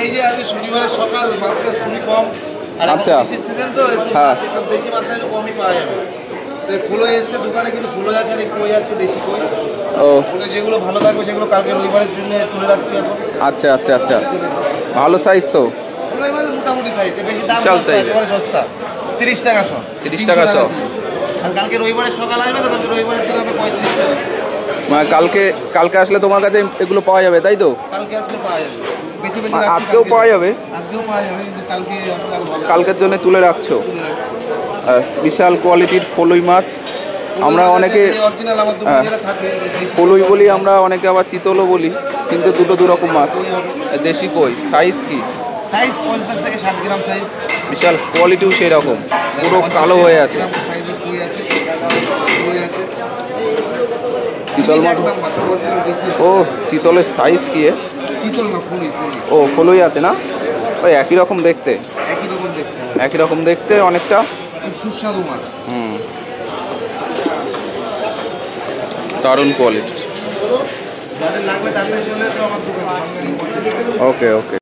এই যে আজকে শনিবারের সকাল মাছটা খুবই কম। আচ্ছা সিজন তো হ্যাঁ সব দেশি মাছটা একটু কমই পাওয়া যাবে। তো ফুলো এসছে দোকানে, কিন্তু ফুলো আছে আর কই আছে দেশি কই। ও যেগুলো ভালো থাকবে সেগুলো কালকে রবিবারের জন্য তুলে রাখছি এখন। আচ্ছা আচ্ছা আচ্ছা ভালো সাইজ তো, মোটামুটি সাইজ, বেশি দাম বিশাল সাইজ, একেবারে সস্তা, 30 টাকা শো। 30 টাকা শো। আর কালকে রবিবারের সকাল আসবে তো, কালকে রবিবারের দিন হবে 35 টাকা। মানে কালকে আসলে তোমার কাছে এগুলো পাওয়া যাবে তাই তো? কালকে আসলে পাওয়া যাবে, বেশি বেশি আজকেও পাওয়া যাবে? আজকেও পাওয়া যাবে, কিন্তু কালকের জন্য তুলে রাখছো। বিশাল কোয়ালিটির ফলুই মাছ। আমরা অনেকে ফলুই বলি, আমরা অনেকে আবার চিতলও বলি, কিন্তু দুটো দু রকম মাছ। দেশি কই সাইজ কি? সাইজ 50 থেকে 60 গ্রাম সাইজ। বিশাল কোয়ালিটিও সেই রকম, পুরো কালো হয়ে আছে। চিতল মাছ, ও চিতলের সাইজ কি? চিতল না, ফুলই। ও ফলুই আছে না, ওই একই রকম দেখতে, একই রকম দেখতে অনেকটা সুস্বাদু মাছ। দারুণ কোয়ালিটি। যাদের লাগবে তাদের চলে এসো আমার দোকানে। ওকে ওকে।